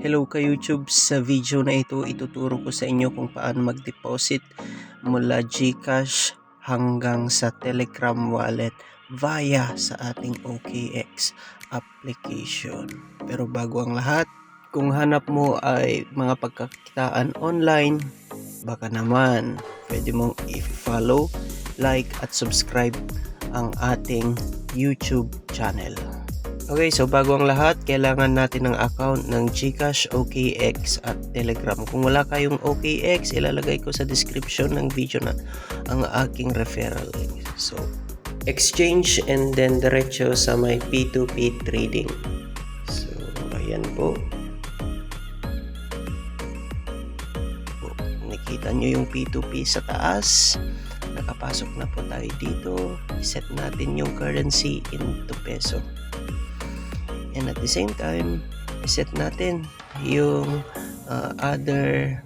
Hello ka YouTube, sa video na ito ituturo ko sa inyo kung paano mag-deposit mula GCash hanggang sa Telegram wallet via sa ating OKX application. Pero bago ang lahat, kung hanap mo ay mga pagkakitaan online, baka naman pwede mong i-follow, like at subscribe ang ating YouTube channel. Okay, so bago ang lahat, kailangan natin ng account ng GCash, OKX at Telegram. Kung wala kayong OKX, ilalagay ko sa description ng video na ang aking referral link. So, exchange and then diretso sa may P2P trading. So, ayan po. Nakita nyo yung P2P sa taas. Nakapasok na po tayo dito. Set natin yung currency into peso. And at the same time, set natin yung other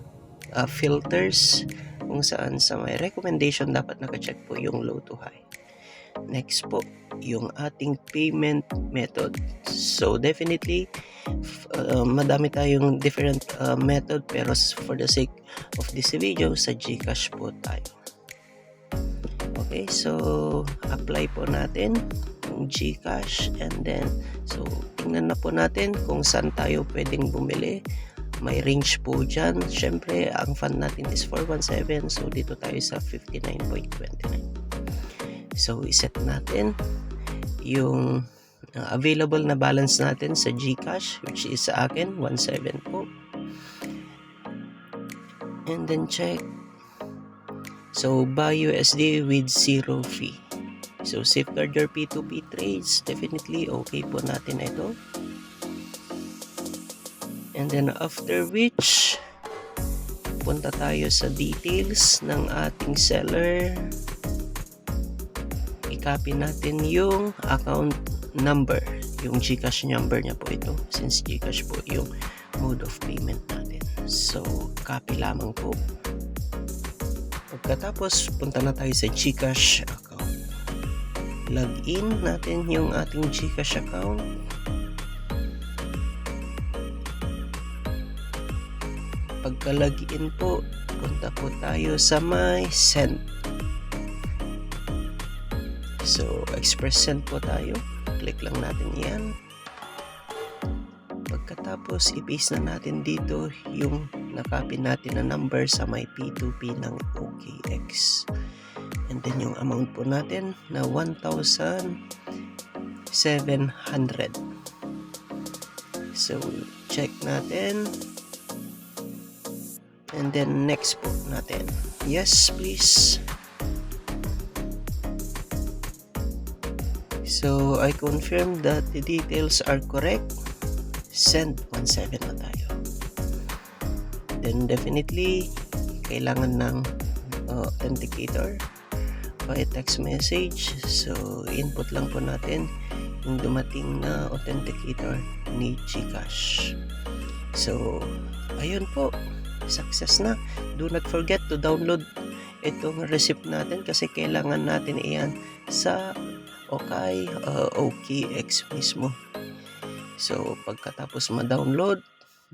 filters kung saan sa may recommendation dapat nakacheck po yung low to high. Next po, yung ating payment method. So definitely, madami tayong different method, pero for the sake of this video, sa GCash po tayo. Okay, so apply po natin yung GCash and then so tingnan na po natin kung saan tayo pwedeng bumili. May range po dyan. Syempre ang fund natin is 417, so dito tayo sa 59.29. So iset natin yung available na balance natin sa GCash, which is sa akin 17 po, and then check. So buy USD with zero fee. So safeguard your P2P trades. Definitely okay po natin ito. And then after which, punta tayo sa details ng ating seller. I-copy natin yung account number, yung GCash number niya po ito, since GCash po yung mode of payment natin. So copy lamang po. Pagkatapos, punta na tayo sa GCash account. Login natin yung ating GCash account. Pagka-login po, punta po tayo sa may send. So, express send po tayo. Click lang natin yan. Pagkatapos, i-paste na natin dito yung nakopy natin na number sa may P2P ng OKX. And then yung amount po natin na 1,700. So, check natin. And then next po natin. Yes, please. So, I confirm that the details are correct. Send 17 na tayo. Then definitely kailangan ng authenticator by text message. So input lang po natin yung dumating na authenticator ni GCash. So ayun po, success na. Do not forget to download itong receipt natin kasi kailangan natin iyan sa OKX mismo. So pagkatapos ma-download,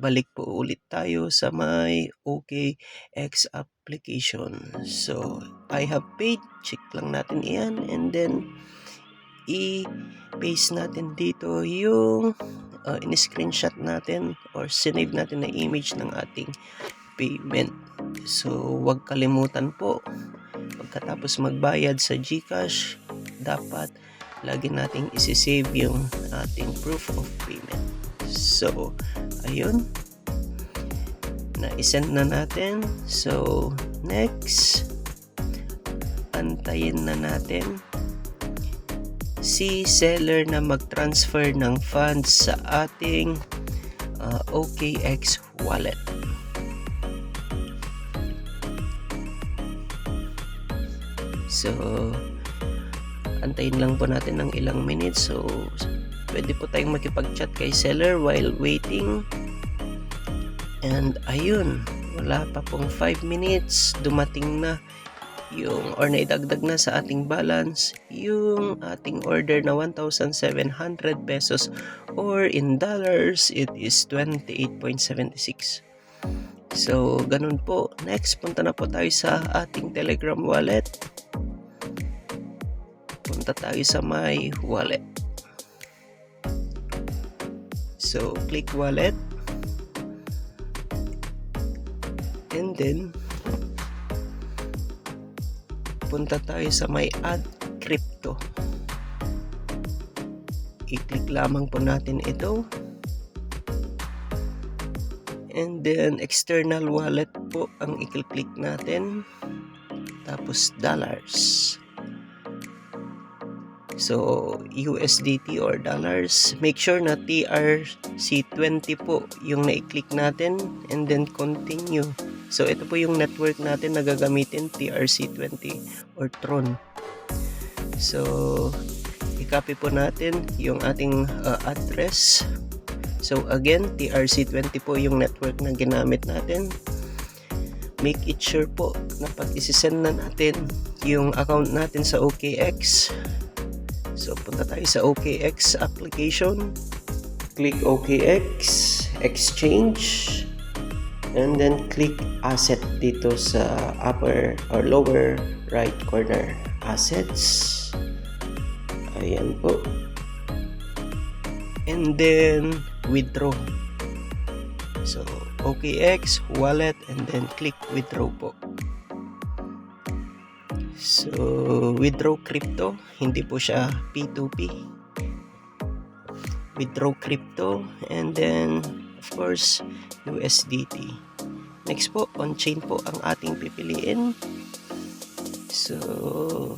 balik po ulit tayo sa my OKX application. So I have paid, check lang natin iyan, and then i-paste natin dito yung in-screenshot natin or sinave natin na image ng ating payment. So wag kalimutan po, pagkatapos magbayad sa GCash, dapat lagi nating isi-save yung ating proof of payment. So ayun, na-send na natin. So next, antayin na natin si seller na mag-transfer ng funds sa ating OKX wallet. So antayin lang po natin ng ilang minutes. So pwede po tayong makipag-chat kay seller while waiting. And ayun, wala pa pong 5 minutes, dumating na yung or naidagdag na sa ating balance yung ating order na 1,700 pesos or in dollars it is 28.76. So ganun po. Next, punta na po tayo sa ating Telegram wallet. Punta tayo sa my wallet. So click wallet and then punta tayo sa my add crypto. I-click lamang po natin ito. And then external wallet po ang i-click natin. Tapos dollars. So USDT or dollars. Make sure na TRC20 po yung na-click natin and then continue. So ito po yung network natin na gagamitin, TRC20 or Tron. So i-copy po natin yung ating address. So again, TRC20 po yung network na ginamit natin. Make it sure po na pag isi-send na natin yung account natin sa OKX. So punta tayo sa OKX application. Click OKX, exchange. And then click asset dito sa upper or lower right corner, assets. Ayan po. And then withdraw. So OKX wallet and then click withdraw po. So withdraw crypto, hindi po siya P2P. Withdraw crypto and then of course USDT. Next po, on-chain po ang ating pipiliin. So,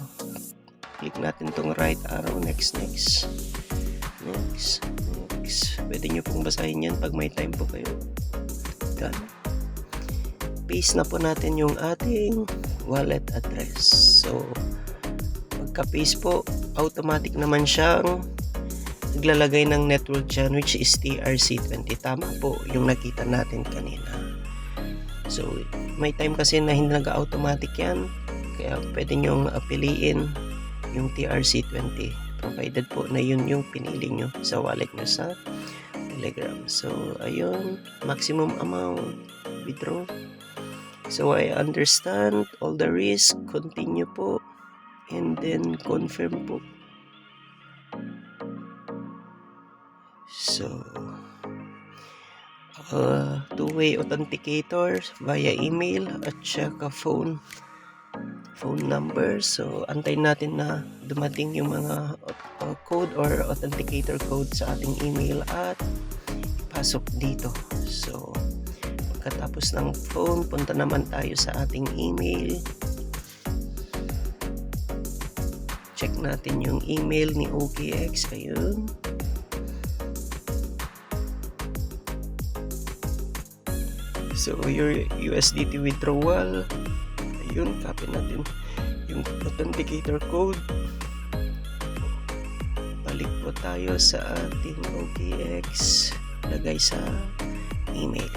click natin tong right arrow, next. Pwede nyo pong basahin yan pag may time po kayo. Done. Paste na po natin yung ating wallet address. So, pagka-paste po, automatic naman siyang naglalagay ng network dyan which is TRC20. Tama po yung nakita natin kanina. So may time kasi na hindi nag-automatic yan, kaya pwede nyong piliin yung TRC20 provided po na yun yung pinili nyo sa wallet nyo sa Telegram. So ayun, maximum amount, withdraw. So I understand all the risk, continue po and then confirm po. So, two-way authenticator via email at saka phone number. So, antayin natin na dumating yung mga code or authenticator code sa ating email at pasok dito. So, pagkatapos ng phone, punta naman tayo sa ating email. Check natin yung email ni OKX. Ayun. So, your USDT withdrawal. Ayun, copy natin yung authenticator code. Balik po tayo sa ating OKX. Lagay sa email.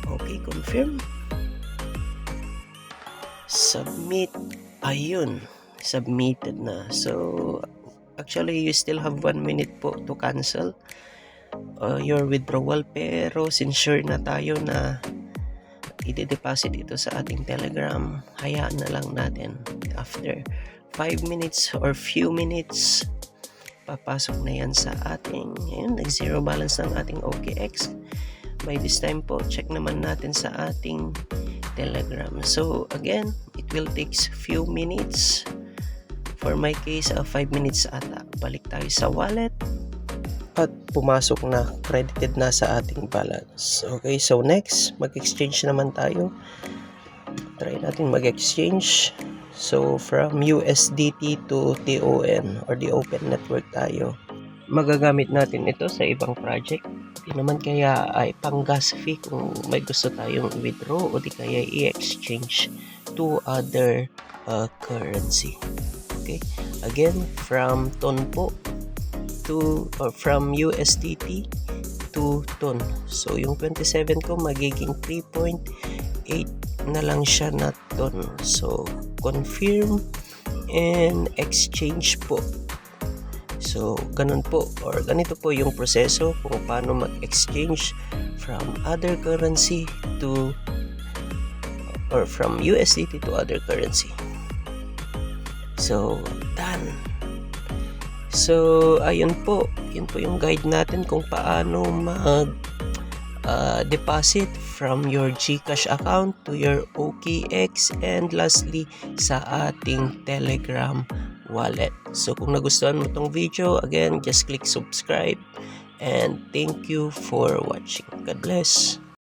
Okay, confirm. Submit. Ayun, submitted na. So, actually, you still have 1 minute po to cancel your withdrawal, pero since sure na tayo na i-deposit ito sa ating Telegram, hayaan na lang natin. After 5 minutes or few minutes, papasok na yan sa ating, ayun, nag-zero balance ng ating OKX. By this time po, check naman natin sa ating Telegram. So again, it will take few minutes. For my case, 5 minutes ata. Balik tayo sa wallet. At pumasok na, credited na sa ating balance. Okay, so next, mag-exchange naman tayo. Try natin mag-exchange. So from USDT to TON or the Open Network tayo. Magagamit natin ito sa ibang project. Di naman kaya ay pang gas fee kung may gusto tayong withdraw o di kaya i-exchange to other currency. Okay, again, from TON po or from USDT to TON. So yung 27 ko magiging 3.8 na lang siya na ton. So, confirm and exchange po. So, ganun po or ganito po yung proseso kung paano mag-exchange from other currency to or from USDT to other currency. So, done. So, ayun po. Yun po yung guide natin kung paano deposit from your GCash account to your OKX and lastly sa ating Telegram wallet. So kung nagustuhan mo tong video, again, just click subscribe and thank you for watching. God bless.